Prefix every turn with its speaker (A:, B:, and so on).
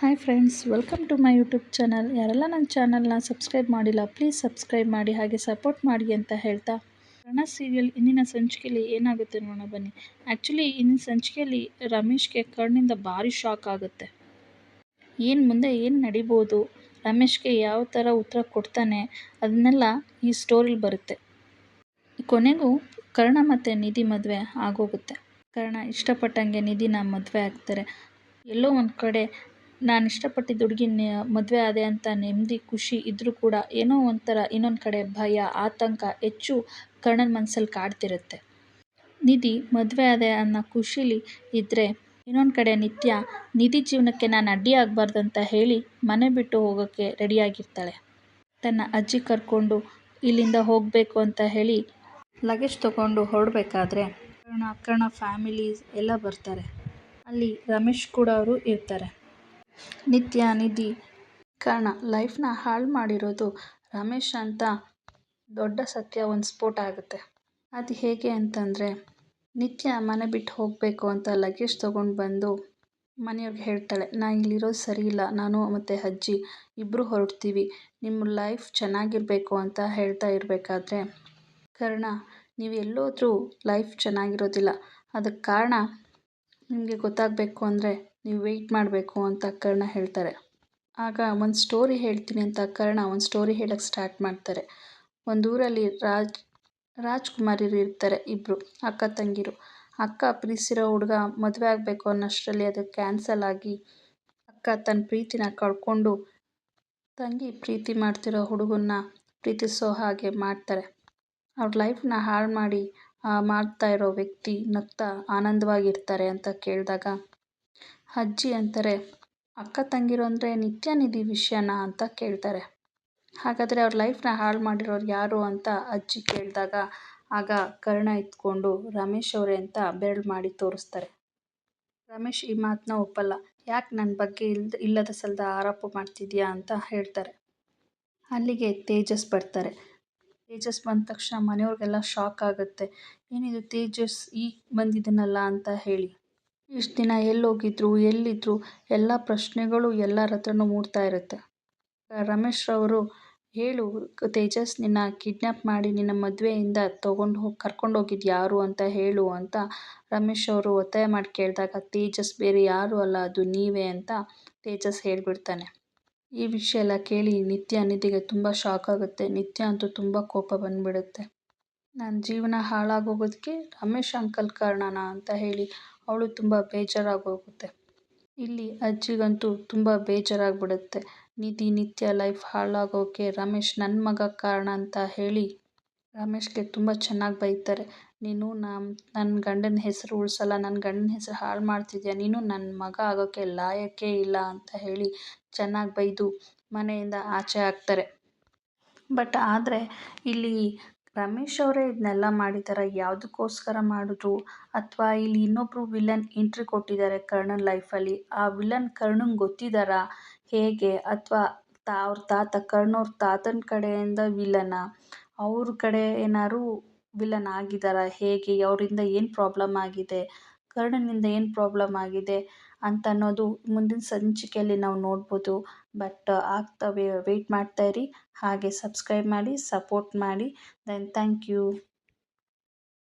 A: Hi friends, welcome to my YouTube channel. ಯಾರೆಲ್ಲ ನನ್ನ ಚಾನಲ್ನ ಸಬ್ಸ್ಕ್ರೈಬ್ ಮಾಡಿಲ್ಲ, ಪ್ಲೀಸ್ ಸಬ್ಸ್ಕ್ರೈಬ್ ಮಾಡಿ, ಹಾಗೆ ಸಪೋರ್ಟ್ ಮಾಡಿ ಅಂತ ಹೇಳ್ತಾ, ರಣ ಸೀರಿಯಲ್ ಇಂದಿನ ಸಂಚಿಕೆಯಲ್ಲಿ ಏನಾಗುತ್ತೆ ನೋಡೋಣ ಬನ್ನಿ. ಆ್ಯಕ್ಚುಲಿ ಇಂದಿನ ಸಂಚಿಕೆಯಲ್ಲಿ ರಮೇಶ್ಗೆ ಕರ್ಣಿಂದ ಭಾರಿ ಶಾಕ್ ಆಗುತ್ತೆ. ಮುಂದೆ ಏನು ನಡಿಬೋದು, ರಮೇಶ್ಗೆ ಯಾವ ಥರ ಉತ್ತರ ಕೊಡ್ತಾನೆ, ಅದನ್ನೆಲ್ಲ ಈ ಸ್ಟೋರಿಲಿ ಬರುತ್ತೆ. ಕೊನೆಗೂ ಕರ್ಣ ಮತ್ತು ನಿಧಿ ಮದುವೆ ಆಗೋಗುತ್ತೆ. ಕರ್ಣ ಇಷ್ಟಪಟ್ಟಂಗೆ ನಿಧಿನ ಮದುವೆ ಆಗ್ತಾರೆ. ಎಲ್ಲೋ ಒಂದು ಕಡೆ ನಾನು ಇಷ್ಟಪಟ್ಟಿದ್ದ ಹುಡುಗಿ ಮದುವೆ ಆದೆ ಅಂತ ನೆಮ್ಮದಿ ಖುಷಿ ಇದ್ದರೂ ಕೂಡ ಏನೋ ಒಂಥರ ಇನ್ನೊಂದು ಕಡೆ ಭಯ ಆತಂಕ ಹೆಚ್ಚು ಕರ್ಣನ ಮನಸ್ಸಲ್ಲಿ ಕಾಡ್ತಿರುತ್ತೆ. ನಿಧಿ ಮದುವೆ ಆದೆ ಅನ್ನೋ ಖುಷಿಲಿ ಇದ್ದರೆ ಇನ್ನೊಂದು ಕಡೆ ನಿಧಿ ಜೀವನಕ್ಕೆ ನಾನು ಅಡ್ಡಿ ಆಗಬಾರ್ದು ಅಂತ ಹೇಳಿ ಮನೆ ಬಿಟ್ಟು ಹೋಗೋಕ್ಕೆ ರೆಡಿಯಾಗಿರ್ತಾಳೆ. ತನ್ನ ಅಜ್ಜಿ ಕರ್ಕೊಂಡು ಇಲ್ಲಿಂದ ಹೋಗಬೇಕು ಅಂತ ಹೇಳಿ ಲಗೇಜ್ ತೊಗೊಂಡು ಹೊರಡಬೇಕಾದ್ರೆ ಕರ್ಣ ಫ್ಯಾಮಿಲೀಸ್ ಎಲ್ಲ ಬರ್ತಾರೆ. ಅಲ್ಲಿ ರಮೇಶ್ ಕೂಡ ಅವರು ಇರ್ತಾರೆ. ನಿಧಿ ಕರ್ಣ ಲೈಫ್ನ ಹಾಳು ಮಾಡಿರೋದು ರಮೇಶ್ ಅಂತ ದೊಡ್ಡ ಸತ್ಯ ಒಂದು ಸ್ಫೋಟ ಆಗುತ್ತೆ. ಅದು ಹೇಗೆ ಅಂತಂದರೆ, ಮನೆ ಬಿಟ್ಟು ಹೋಗಬೇಕು ಅಂತ ಲಗೇಜ್ ತೊಗೊಂಡು ಬಂದು ಮನೆಯವ್ರಿಗೆ ಹೇಳ್ತಾಳೆ, ನಾನು ಇಲ್ಲಿರೋದು ಸರಿ ಇಲ್ಲ, ನಾನು ಮತ್ತು ಅಜ್ಜಿ ಇಬ್ಬರು ಹೊರಡ್ತೀವಿ, ನಿಮ್ಮ ಲೈಫ್ ಚೆನ್ನಾಗಿರಬೇಕು ಅಂತ ಹೇಳ್ತಾ ಇರಬೇಕಾದ್ರೆ ಕರ್ಣ, ನೀವು ಎಲ್ಲೋದ್ರೂ ಲೈಫ್ ಚೆನ್ನಾಗಿರೋದಿಲ್ಲ, ಅದಕ್ಕೆ ಕಾರಣ ನಿಮಗೆ ಗೊತ್ತಾಗಬೇಕು ಅಂದರೆ ನೀವು ವೆಯ್ಟ್ ಮಾಡಬೇಕು ಅಂತ ಕರ್ಣ ಹೇಳ್ತಾರೆ. ಆಗ ಒಂದು ಸ್ಟೋರಿ ಹೇಳ್ತೀನಿ ಅಂತ ಕರ್ಣ ಒಂದು ಸ್ಟೋರಿ ಹೇಳೋಕ್ಕೆ ಸ್ಟಾರ್ಟ್ ಮಾಡ್ತಾರೆ. ಒಂದು ಊರಲ್ಲಿ ರಾಜ್ಕುಮಾರಿರು ಇರ್ತಾರೆ, ಇಬ್ಬರು ಅಕ್ಕ ತಂಗಿರು. ಅಕ್ಕ ಪ್ರೀತಿಸಿರೋ ಹುಡುಗ ಮದುವೆ ಆಗಬೇಕು ಅನ್ನೋಷ್ಟರಲ್ಲಿ ಅದು ಕ್ಯಾನ್ಸಲ್ ಆಗಿ ಅಕ್ಕ ತನ್ನ ಪ್ರೀತಿನ ಕಳ್ಕೊಂಡು ತಂಗಿ ಪ್ರೀತಿ ಮಾಡ್ತಿರೋ ಹುಡುಗನ್ನ ಪ್ರೀತಿಸೋ ಹಾಗೆ ಮಾಡ್ತಾರೆ. ಅವ್ರ ಲೈಫ್ನ ಹಾಳು ಮಾಡ್ತಾ ಇರೋ ವ್ಯಕ್ತಿ ನಗ್ತಾ ಆನಂದವಾಗಿರ್ತಾರೆ ಅಂತ ಕೇಳಿದಾಗ ಅಜ್ಜಿ ಅಂತಾರೆ, ಅಕ್ಕ ತಂಗಿರು ಅಂದರೆ ನಿಧಿ ವಿಷಯನಾ ಅಂತ ಕೇಳ್ತಾರೆ. ಹಾಗಾದರೆ ಅವ್ರ ಲೈಫ್ನ ಹಾಳು ಮಾಡಿರೋರು ಯಾರು ಅಂತ ಅಜ್ಜಿ ಕೇಳಿದಾಗ ಆಗ ಕರ್ಣ ಇದ್ಕೊಂಡು ರಮೇಶ್ ಅವರೇ ಅಂತ ಬೆರಳು ಮಾಡಿ ತೋರಿಸ್ತಾರೆ. ರಮೇಶ್ ಈ ಮಾತನ್ನ ಒಪ್ಪಲ್ಲ. ಯಾಕೆ ನನ್ನ ಬಗ್ಗೆ ಇಲ್ಲದ ಸಲ್ಲದ ಆರೋಪ ಮಾಡ್ತಿದ್ಯಾ ಅಂತ ಹೇಳ್ತಾರೆ. ಅಲ್ಲಿಗೆ ತೇಜಸ್ ಬರ್ತಾರೆ. ತೇಜಸ್ ಬಂದ ತಕ್ಷಣ ಮನೆಯವ್ರಿಗೆಲ್ಲ ಶಾಕ್ ಆಗುತ್ತೆ. ಏನಿದು ತೇಜಸ್ ಈಗ ಬಂದಿದ್ದೀನಲ್ಲ ಅಂತ ಹೇಳಿ. ಇಷ್ಟು ದಿನ ಎಲ್ಲೋಗಿದ್ರು, ಎಲ್ಲಿದ್ರು, ಎಲ್ಲ ಪ್ರಶ್ನೆಗಳು ಎಲ್ಲರ ಹತ್ರನೂ ಮೂಡ್ತಾ ಇರುತ್ತೆ. ರಮೇಶ್ ರವರು, ಹೇಳು ತೇಜಸ್, ನಿನ್ನ ಕಿಡ್ನ್ಯಾಪ್ ಮಾಡಿ ನಿನ್ನ ಮದುವೆಯಿಂದ ಕರ್ಕೊಂಡೋಗಿದ್ದು ಯಾರು ಅಂತ ಹೇಳು ಅಂತ ರಮೇಶ್ ಅವರು ಒತ್ತಾಯ ಮಾಡಿ ಕೇಳಿದಾಗ ತೇಜಸ್ ಬೇರೆ ಯಾರೂ ಅಲ್ಲ, ಅದು ನೀವೇ ಅಂತ ತೇಜಸ್ ಹೇಳ್ಬಿಡ್ತಾನೆ. ಈ ವಿಷಯ ಎಲ್ಲ ಕೇಳಿ ನಿಧಿಗೆ ತುಂಬ ಶಾಕ್ ಆಗುತ್ತೆ. ಅಂತೂ ತುಂಬ ಕೋಪ ಬಂದ್ಬಿಡುತ್ತೆ. ನನ್ನ ಜೀವನ ಹಾಳಾಗೋಗೋದಕ್ಕೆ ರಮೇಶ್ ಅಂಕಲ್ ಕಾರಣನಾ ಅಂತ ಹೇಳಿ ಅವಳು ತುಂಬ ಬೇಜಾರಾಗೋಗುತ್ತೆ. ಇಲ್ಲಿ ಅಜ್ಜಿಗಂತೂ ತುಂಬ ಬೇಜಾರಾಗ್ಬಿಡುತ್ತೆ. ನಿತ್ಯ ಲೈಫ್ ಹಾಳಾಗೋಕ್ಕೆ ರಮೇಶ್ ನನ್ನ ಮಗ ಕಾರಣ ಅಂತ ಹೇಳಿ ರಮೇಶ್ಗೆ ತುಂಬ ಚೆನ್ನಾಗಿ ಬೈತಾರೆ. ನೀನು ನನ್ನ ಗಂಡನ ಹೆಸರು ಉಳಿಸಲ್ಲ, ನನ್ನ ಗಂಡನ ಹೆಸರು ಹಾಳು ಮಾಡ್ತಿದ್ಯಾ, ನೀನು ನನ್ನ ಮಗ ಆಗೋಕ್ಕೆ ಲಾಯಕ್ಕೇ ಇಲ್ಲ ಅಂತ ಹೇಳಿ ಚೆನ್ನಾಗಿ ಬೈದು ಮನೆಯಿಂದ ಆಚೆ ಹಾಕ್ತಾರೆ. ಬಟ್ ಆದರೆ ಇಲ್ಲಿ ರಮೇಶ್ ಅವರೇ ಇದನ್ನೆಲ್ಲ ಮಾಡಿದ್ದಾರೆ, ಯಾವುದಕ್ಕೋಸ್ಕರ ಮಾಡಿದ್ರು, ಅಥವಾ ಇಲ್ಲಿ ಇನ್ನೊಬ್ಬರು ವಿಲನ್ ಎಂಟ್ರಿ ಕೊಟ್ಟಿದ್ದಾರೆ ಕರ್ಣನ ಲೈಫಲ್ಲಿ, ಆ ವಿಲನ್ ಕರ್ಣಂಗೆ ಗೊತ್ತಿದ್ದಾರಾ ಹೇಗೆ, ಅಥವಾ ಅವ್ರ ಕರ್ಣವ್ರ ತಾತನ ಕಡೆಯಿಂದ ವಿಲನ, ಅವ್ರ ಕಡೆ ಏನಾದ್ರು ವಿಲನ್ ಆಗಿದ್ದಾರಾ ಹೇಗೆ, ಅವರಿಂದ ಏನು ಪ್ರಾಬ್ಲಮ್ ಆಗಿದೆ, ಕರ್ಣನಿಂದ ಏನು ಪ್ರಾಬ್ಲಮ್ ಆಗಿದೆ ಅಂತ ಅನ್ನೋದು ಮುಂದಿನ ಸಂಚಿಕೆಯಲ್ಲಿ ನಾವು ನೋಡ್ಬೋದು. ಬಟ್ ಆಗ್ತವೆ, ವೆಯ್ಟ್ ಮಾಡ್ತಾ ಇರಿ, ಹಾಗೆ ಸಬ್ಸ್ಕ್ರೈಬ್ ಮಾಡಿ, ಸಪೋರ್ಟ್ ಮಾಡಿ. Thank you.